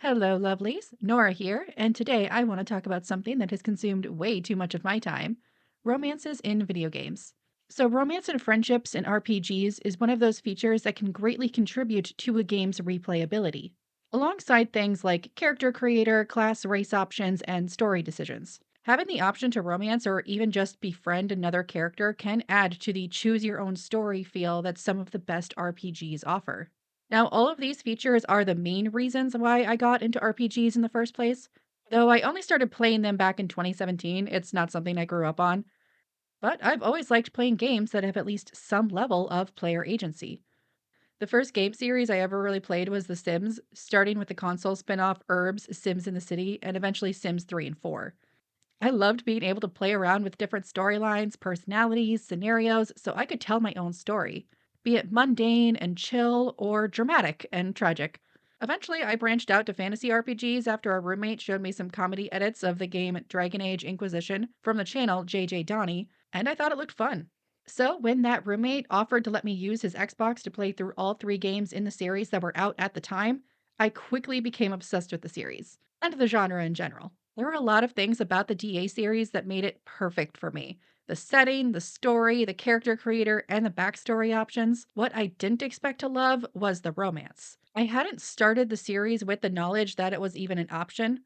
Hello, lovelies. Nora here, and today I want to talk about something that has consumed way too much of my time: romances in video games. So, romance and friendships in RPGs is one of those features that can greatly contribute to a game's replayability, alongside things like character creator, class race options, and story decisions. Having the option to romance or even just befriend another character can add to the choose your own story feel that some of the best RPGs offer. Now, all of these features are the main reasons why I got into RPGs in the first place. Though I only started playing them back in 2017, it's not something I grew up on. But I've always liked playing games that have at least some level of player agency. The first game series I ever really played was The Sims, starting with the console spin off Herbs, Sims in the City, and eventually Sims 3 and 4. I loved being able to play around with different storylines, personalities, scenarios, so I could tell my own story, be it mundane and chill or dramatic and tragic. Eventually, I branched out to fantasy RPGs after a roommate showed me some comedy edits of the game Dragon Age Inquisition from the channel JJ Donnie, and I thought it looked fun. So, when that roommate offered to let me use his Xbox to play through all three games in the series that were out at the time, I quickly became obsessed with the series and the genre in general. There were a lot of things about the DA series that made it perfect for me: the setting, the story, the character creator, and the backstory options. What I didn't expect to love was the romance. I hadn't started the series with the knowledge that it was even an option,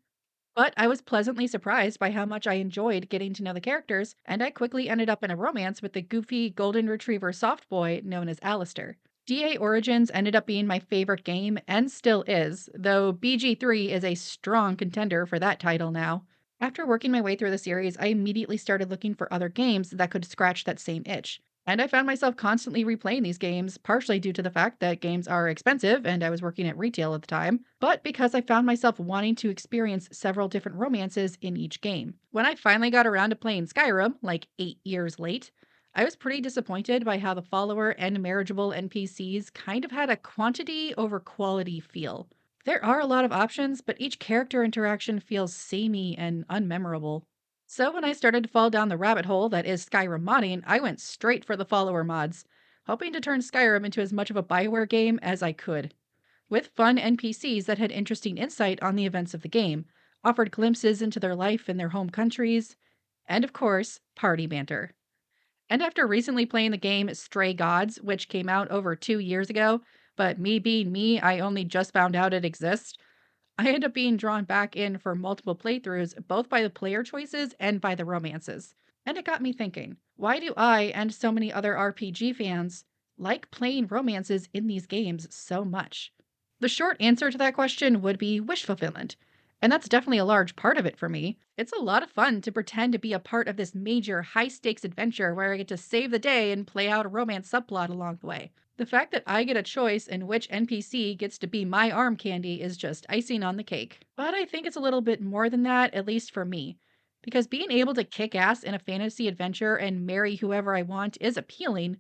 but I was pleasantly surprised by how much I enjoyed getting to know the characters, and I quickly ended up in a romance with the goofy golden retriever soft boy known as Alistair. DA Origins ended up being my favorite game and still is, though BG3 is a strong contender for that title now. After working my way through the series, I immediately started looking for other games that could scratch that same itch. And I found myself constantly replaying these games, partially due to the fact that games are expensive and I was working at retail at the time, but because I found myself wanting to experience several different romances in each game. When I finally got around to playing Skyrim, like 8 years late, I was pretty disappointed by how the follower and marriageable NPCs kind of had a quantity over quality feel. There are a lot of options, but each character interaction feels samey and unmemorable. So when I started to fall down the rabbit hole that is Skyrim modding, I went straight for the follower mods, hoping to turn Skyrim into as much of a Bioware game as I could, with fun NPCs that had interesting insight on the events of the game, offered glimpses into their life in their home countries, and of course, party banter. And after recently playing the game Stray Gods, which came out over 2 years ago, but me being me, I only just found out it exists, I end up being drawn back in for multiple playthroughs, both by the player choices and by the romances. And it got me thinking, why do I and so many other RPG fans like playing romances in these games so much? The short answer to that question would be wish fulfillment. And that's definitely a large part of it for me. It's a lot of fun to pretend to be a part of this major high stakes adventure where I get to save the day and play out a romance subplot along the way. The fact that I get a choice in which NPC gets to be my arm candy is just icing on the cake. But I think it's a little bit more than that, at least for me. Because being able to kick ass in a fantasy adventure and marry whoever I want is appealing,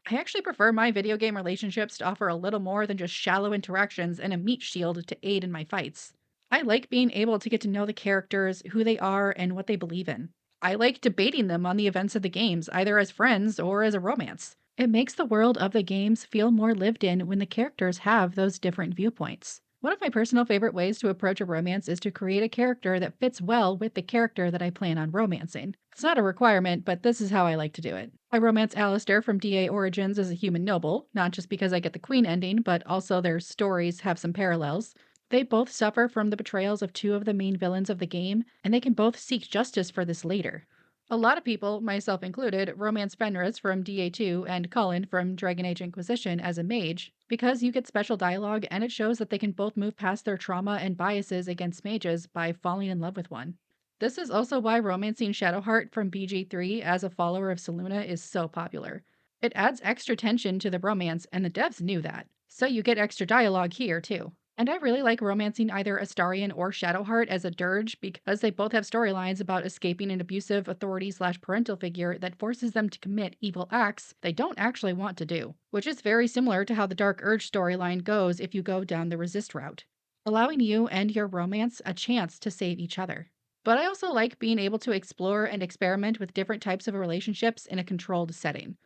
I actually prefer my video game relationships to offer a little more than just shallow interactions and a meat shield to aid in my fights. I like being able to get to know the characters, who they are, and what they believe in. I like debating them on the events of the games, either as friends or as a romance. It makes the world of the games feel more lived in when the characters have those different viewpoints. One of my personal favorite ways to approach a romance is to create a character that fits well with the character that I plan on romancing. It's not a requirement, but this is how I like to do it. I romance Alistair from DA Origins as a human noble, not just because I get the queen ending, but also their stories have some parallels. They both suffer from the betrayals of two of the main villains of the game, and they can both seek justice for this later. A lot of people, myself included, romance Fenris from DA2 and Colin from Dragon Age Inquisition as a mage because you get special dialogue and it shows that they can both move past their trauma and biases against mages by falling in love with one. This is also why romancing Shadowheart from BG3 as a follower of Selûne is so popular. It adds extra tension to the romance, and the devs knew that, so you get extra dialogue here too. And I really like romancing either Astarion or Shadowheart as a dirge because they both have storylines about escaping an abusive authority/parental figure that forces them to commit evil acts they don't actually want to do, which is very similar to how the Dark Urge storyline goes if you go down the resist route, allowing you and your romance a chance to save each other. But I also like being able to explore and experiment with different types of relationships in a controlled setting.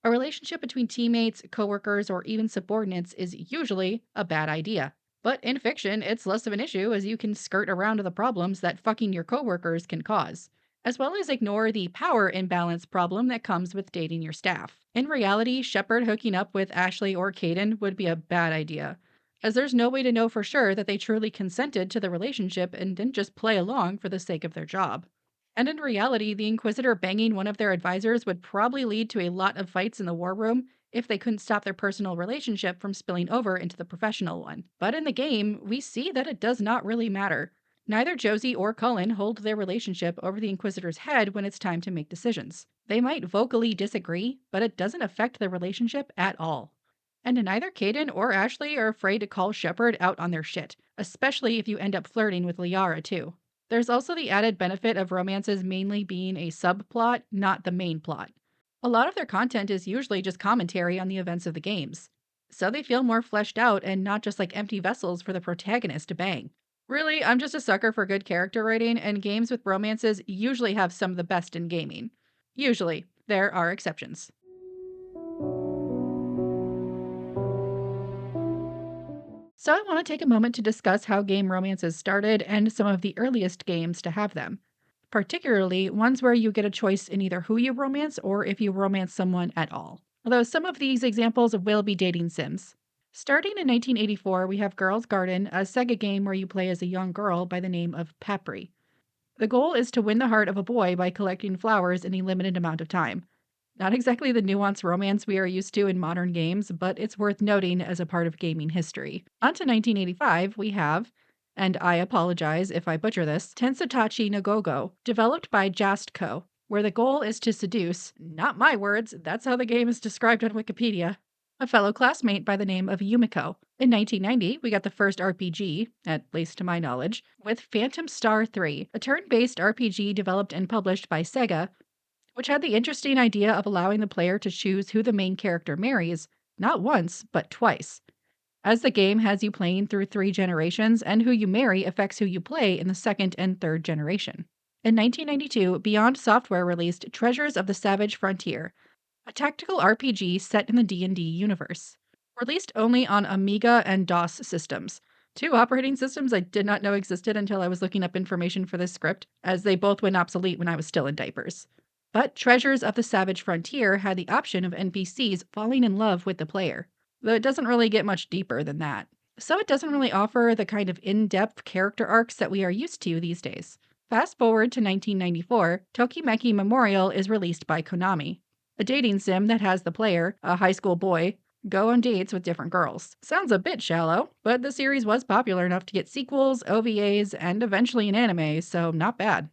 A relationship between teammates, coworkers, or even subordinates is usually a bad idea. But in fiction, it's less of an issue as you can skirt around the problems that fucking your coworkers can cause, as well as ignore the power imbalance problem that comes with dating your staff. In reality, Shepard hooking up with Ashley or Caden would be a bad idea, as there's no way to know for sure that they truly consented to the relationship and didn't just play along for the sake of their job. And in reality, the Inquisitor banging one of their advisors would probably lead to a lot of fights in the war room if they couldn't stop their personal relationship from spilling over into the professional one. But in the game, we see that it does not really matter. Neither Josie or Cullen hold their relationship over the Inquisitor's head when it's time to make decisions. They might vocally disagree, but it doesn't affect their relationship at all. And neither Caden or Ashley are afraid to call Shepard out on their shit, especially if you end up flirting with Liara too. There's also the added benefit of romances mainly being a subplot, not the main plot. A lot of their content is usually just commentary on the events of the games, so they feel more fleshed out and not just like empty vessels for the protagonist to bang. Really, I'm just a sucker for good character writing, and games with romances usually have some of the best in gaming. Usually, there are exceptions. So, I want to take a moment to discuss how game romances started and some of the earliest games to have them, particularly ones where you get a choice in either who you romance or if you romance someone at all. Although some of these examples will be dating sims. Starting in 1984, we have Girl's Garden, a Sega game where you play as a young girl by the name of Papri. The goal is to win the heart of a boy by collecting flowers in a limited amount of time. Not exactly the nuanced romance we are used to in modern games, but it's worth noting as a part of gaming history. On to 1985, we have, and I apologize if I butcher this, Tensutachi no Gogo, developed by Jastco, where the goal is to seduce, not my words, that's how the game is described on Wikipedia, a fellow classmate by the name of Yumiko. In 1990, we got the first RPG, at least to my knowledge, with Phantom Star 3, a turn based RPG developed and published by Sega, which had the interesting idea of allowing the player to choose who the main character marries, not once, but twice. As the game has you playing through three generations, and who you marry affects who you play in the second and third generation. In 1992, Beyond Software released Treasures of the Savage Frontier, a tactical RPG set in the D&D universe. Released only on Amiga and DOS systems. Two operating systems I did not know existed until I was looking up information for this script, as they both went obsolete when I was still in diapers. But Treasures of the Savage Frontier had the option of NPCs falling in love with the player, though it doesn't really get much deeper than that. So it doesn't really offer the kind of in-depth character arcs that we are used to these days. Fast forward to 1994, Tokimeki Memorial is released by Konami, a dating sim that has the player, a high school boy, go on dates with different girls. Sounds a bit shallow, but the series was popular enough to get sequels, OVAs, and eventually an anime, so not bad.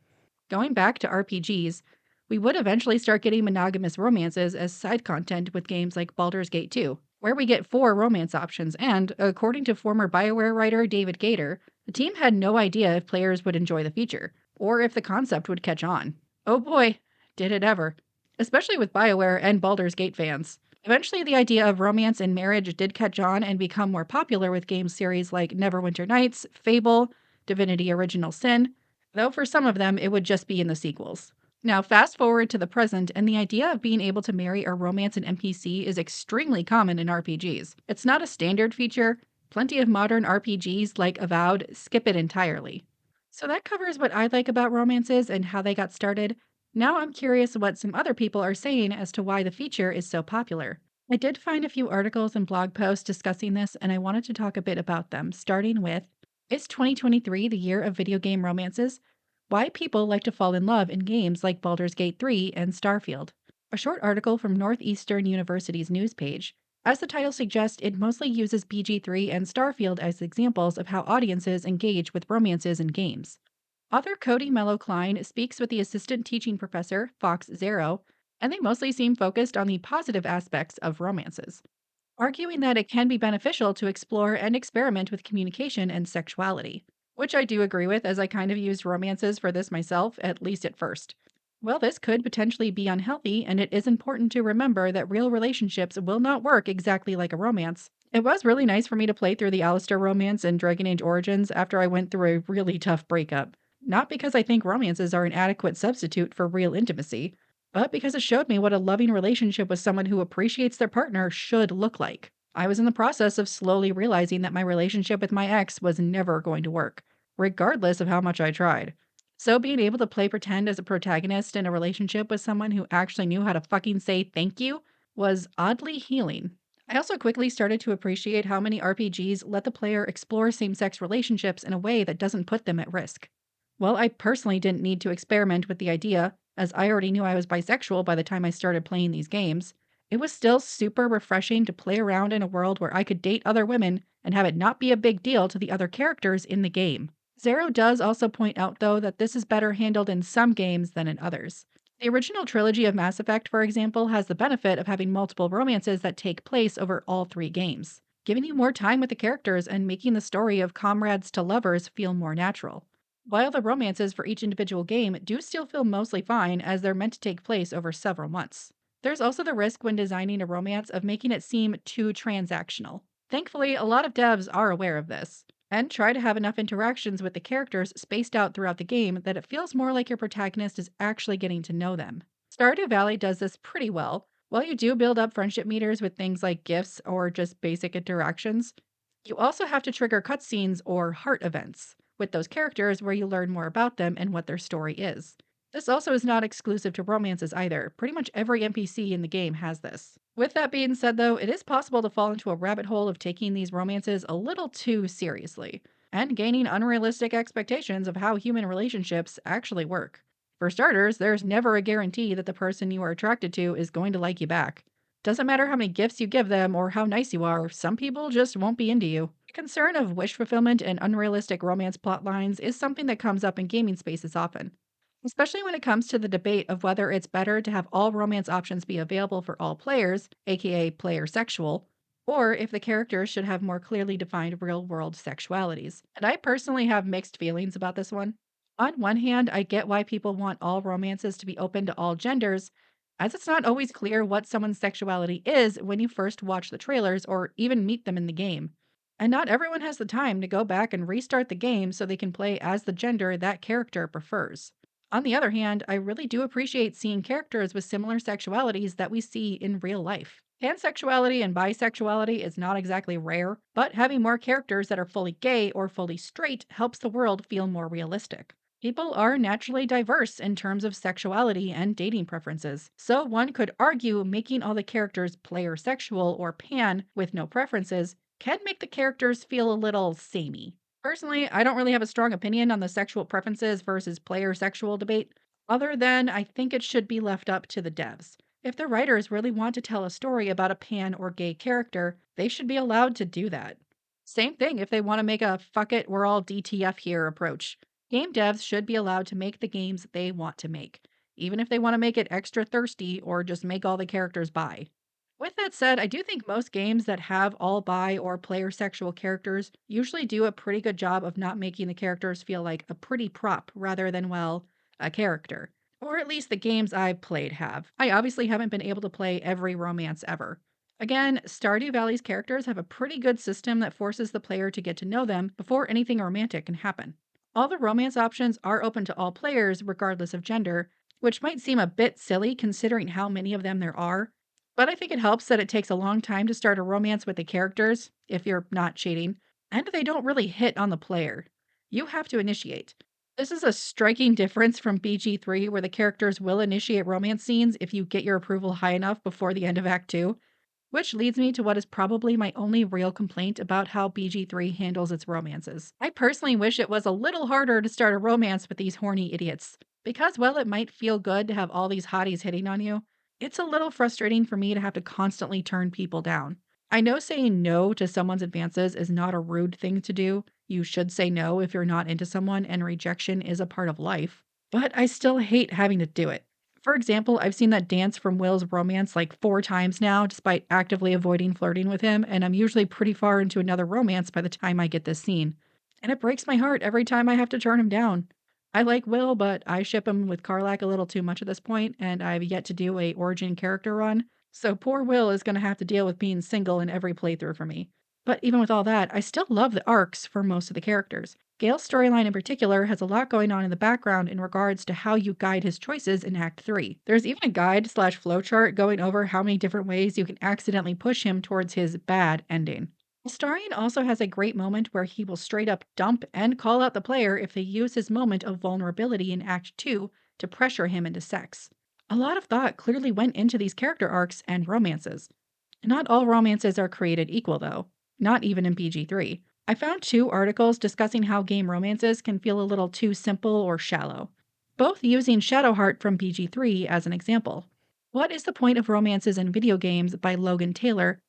Going back to RPGs, we would eventually start getting monogamous romances as side content with games like Baldur's Gate 2, where we get 4 romance options, and, according to former BioWare writer David Gator, the team had no idea if players would enjoy the feature, or if the concept would catch on. Oh boy, did it ever. Especially with BioWare and Baldur's Gate fans. Eventually, the idea of romance and marriage did catch on and become more popular with game series like Neverwinter Nights, Fable, Divinity Original Sin, though for some of them it would just be in the sequels. Now, fast forward to the present, and the idea of being able to marry or romance an NPC is extremely common in RPGs. It's not a standard feature. Plenty of modern RPGs, like Avowed, skip it entirely. So that covers what I like about romances and how they got started. Now I'm curious what some other people are saying as to why the feature is so popular. I did find a few articles and blog posts discussing this, and I wanted to talk a bit about them, starting with, is 2023 the year of video game romances? Why people like to fall in love in games like Baldur's Gate 3 and Starfield. A short article from Northeastern University's news page. As the title suggests, it mostly uses BG3 and Starfield as examples of how audiences engage with romances in games. Author Cody Mello Klein speaks with the assistant teaching professor, Fox Zero, and they mostly seem focused on the positive aspects of romances, arguing that it can be beneficial to explore and experiment with communication and sexuality, which I do agree with as I kind of used romances for this myself, at least at first. Well, this could potentially be unhealthy, and it is important to remember that real relationships will not work exactly like a romance. It was really nice for me to play through the Alistair romance and Dragon Age Origins after I went through a really tough breakup. Not because I think romances are an adequate substitute for real intimacy, but because it showed me what a loving relationship with someone who appreciates their partner should look like. I was in the process of slowly realizing that my relationship with my ex was never going to work, regardless of how much I tried. So being able to play pretend as a protagonist in a relationship with someone who actually knew how to fucking say thank you was oddly healing. I also quickly started to appreciate how many RPGs let the player explore same sex relationships in a way that doesn't put them at risk. While I personally didn't need to experiment with the idea, as I already knew I was bisexual by the time I started playing these games, it was still super refreshing to play around in a world where I could date other women and have it not be a big deal to the other characters in the game. Zero does also point out, though, that this is better handled in some games than in others. The original trilogy of Mass Effect, for example, has the benefit of having multiple romances that take place over all three games, giving you more time with the characters and making the story of comrades to lovers feel more natural. While the romances for each individual game do still feel mostly fine as they're meant to take place over several months. There's also the risk when designing a romance of making it seem too transactional. Thankfully, a lot of devs are aware of this and try to have enough interactions with the characters spaced out throughout the game that it feels more like your protagonist is actually getting to know them. Stardew Valley does this pretty well. While you do build up friendship meters with things like gifts or just basic interactions, you also have to trigger cutscenes or heart events with those characters where you learn more about them and what their story is. This also is not exclusive to romances either. Pretty much every NPC in the game has this. With that being said, though, it is possible to fall into a rabbit hole of taking these romances a little too seriously and gaining unrealistic expectations of how human relationships actually work. For starters, there's never a guarantee that the person you are attracted to is going to like you back. Doesn't matter how many gifts you give them or how nice you are, some people just won't be into you. The concern of wish fulfillment and unrealistic romance plot lines is something that comes up in gaming spaces often, especially when it comes to the debate of whether it's better to have all romance options be available for all players, aka player sexual, or if the characters should have more clearly defined real world sexualities. And I personally have mixed feelings about this one. On one hand, I get why people want all romances to be open to all genders, as it's not always clear what someone's sexuality is when you first watch the trailers or even meet them in the game. And not everyone has the time to go back and restart the game so they can play as the gender that character prefers. On the other hand, I really do appreciate seeing characters with similar sexualities that we see in real life. Pansexuality and bisexuality is not exactly rare, but having more characters that are fully gay or fully straight helps the world feel more realistic. People are naturally diverse in terms of sexuality and dating preferences, so one could argue making all the characters player sexual or pan with no preferences can make the characters feel a little samey. Personally, I don't really have a strong opinion on the sexual preferences versus player sexual debate, other than I think it should be left up to the devs. If the writers really want to tell a story about a pan or gay character, they should be allowed to do that. Same thing if they want to make a fuck it, we're all DTF here approach. Game devs should be allowed to make the games they want to make, even if they want to make it extra thirsty or just make all the characters bi. With that said, I do think most games that have all bi or player sexual characters usually do a pretty good job of not making the characters feel like a pretty prop rather than, well, a character. Or at least the games I've played have. I obviously haven't been able to play every romance ever. Again, Stardew Valley's characters have a pretty good system that forces the player to get to know them before anything romantic can happen. All the romance options are open to all players, regardless of gender, which might seem a bit silly considering how many of them there are, but I think it helps that it takes a long time to start a romance with the characters, if you're not cheating, and they don't really hit on the player. You have to initiate. This is a striking difference from BG3, where the characters will initiate romance scenes if you get your approval high enough before the end of Act 2. Which leads me to what is probably my only real complaint about how BG3 handles its romances. I personally wish it was a little harder to start a romance with these horny idiots. Because, well, it might feel good to have all these hotties hitting on you, it's a little frustrating for me to have to constantly turn people down. I know saying no to someone's advances is not a rude thing to do. You should say no if you're not into someone, and rejection is a part of life. But I still hate having to do it. For example, I've seen that dance from Will's romance like 4 times now, despite actively avoiding flirting with him, and I'm usually pretty far into another romance by the time I get this scene. And it breaks my heart every time I have to turn him down. I like Will, but I ship him with Karlach a little too much at this point, and I've yet to do a origin character run, so poor Will is going to have to deal with being single in every playthrough for me. But even with all that, I still love the arcs for most of the characters. Gale's storyline in particular has a lot going on in the background in regards to how you guide his choices in Act 3. There's even a guide slash flowchart going over how many different ways you can accidentally push him towards his bad ending. Starion also has a great moment where he will straight up dump and call out the player if they use his moment of vulnerability in Act 2 to pressure him into sex. A lot of thought clearly went into these character arcs and romances. Not all romances are created equal, though, not even in PG3. I found two articles discussing how game romances can feel a little too simple or shallow, both using Shadowheart from PG3 as an example. What is the point of romances in video games by Logan Taylor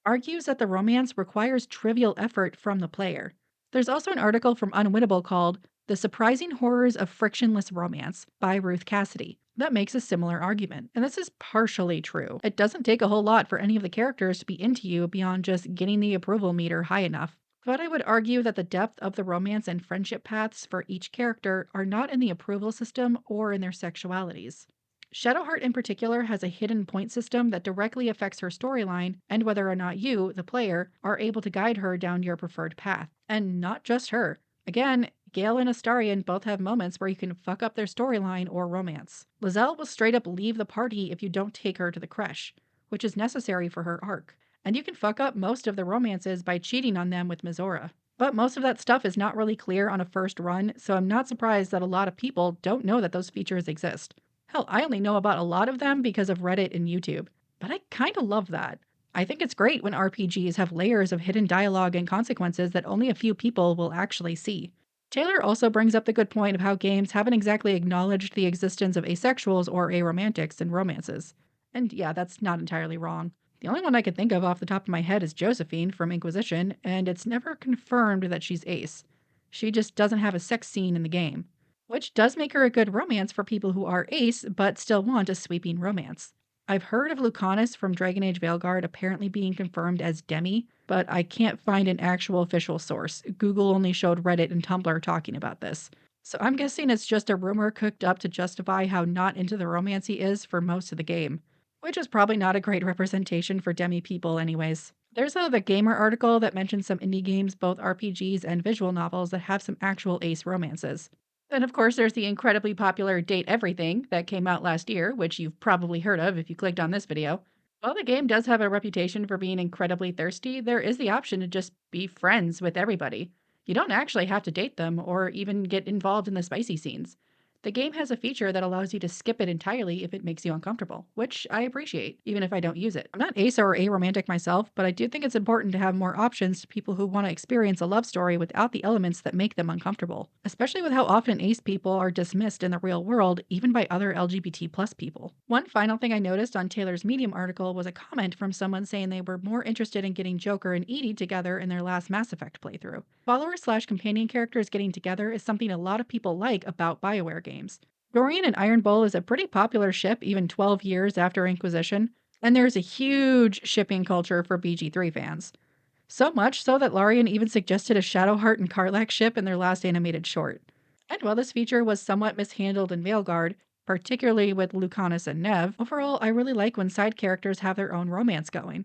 argues that the romance requires trivial effort from the player. There's also an article from Unwinnable called The Surprising Horrors of Frictionless Romance by Ruth Cassidy that makes a similar argument. And this is partially true. It doesn't take a whole lot for any of the characters to be into you beyond just getting the approval meter high enough. But I would argue that the depth of the romance and friendship paths for each character are not in the approval system or in their sexualities. Shadowheart in particular has a hidden point system that directly affects her storyline and whether or not you, the player, are able to guide her down your preferred path. And not just her. Again, Gale and Astarion both have moments where you can fuck up their storyline or romance. Lizelle will straight up leave the party if you don't take her to the creche, which is necessary for her arc. And you can fuck up most of the romances by cheating on them with Mizora. But most of that stuff is not really clear on a first run, so I'm not surprised that a lot of people don't know that those features exist. Hell, I only know about a lot of them because of Reddit and YouTube. But I kinda love that. I think it's great when RPGs have layers of hidden dialogue and consequences that only a few people will actually see. Taylor also brings up the good point of how games haven't exactly acknowledged the existence of asexuals or aromantics in romances. And yeah, that's not entirely wrong. The only one I could think of off the top of my head is Josephine from Inquisition, and it's never confirmed that she's ace. She just doesn't have a sex scene in the game, which does make her a good romance for people who are ace but still want a sweeping romance. I've heard of Lucanus from Dragon Age Veilguard apparently being confirmed as Demi, but I can't find an actual official source. Google only showed Reddit and Tumblr talking about this. So I'm guessing it's just a rumor cooked up to justify how not into the romance he is for most of the game, which is probably not a great representation for Demi people, anyways. There's a The Gamer article that mentions some indie games, both RPGs and visual novels, that have some actual ace romances. And of course, there's the incredibly popular Date Everything that came out last year, which you've probably heard of if you clicked on this video. While the game does have a reputation for being incredibly thirsty, there is the option to just be friends with everybody. You don't actually have to date them or even get involved in the spicy scenes. The game has a feature that allows you to skip it entirely if it makes you uncomfortable, which I appreciate, even if I don't use it. I'm not ace or aromantic myself, but I do think it's important to have more options to people who want to experience a love story without the elements that make them uncomfortable, especially with how often ace people are dismissed in the real world, even by other LGBT plus people. One final thing I noticed on Taylor's Medium article was a comment from someone saying they were more interested in getting Joker and Edie together in their last Mass Effect playthrough. Followers slash companion characters getting together is something a lot of people like about BioWare games. Dorian and Iron Bull is a pretty popular ship even 12 years after Inquisition, and there's a huge shipping culture for BG3 fans. So much so that Larian even suggested a Shadowheart and Karlach ship in their last animated short. And while this feature was somewhat mishandled in Veilguard, particularly with Lucanus and Nev, overall I really like when side characters have their own romance going.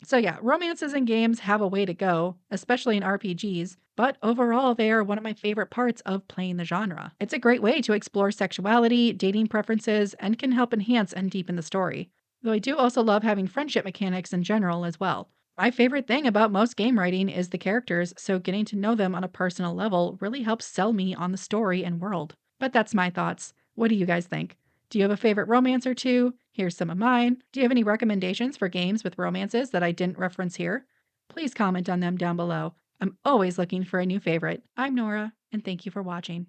So yeah, romances in games have a way to go, especially in RPGs, but overall they are one of my favorite parts of playing the genre. It's a great way to explore sexuality, dating preferences, and can help enhance and deepen the story. Though I do also love having friendship mechanics in general as well. My favorite thing about most game writing is the characters, so getting to know them on a personal level really helps sell me on the story and world. But that's my thoughts. What do you guys think? Do you have a favorite romance or two? Here's some of mine. Do you have any recommendations for games with romances that I didn't reference here? Please comment on them down below. I'm always looking for a new favorite. I'm Nora, and thank you for watching.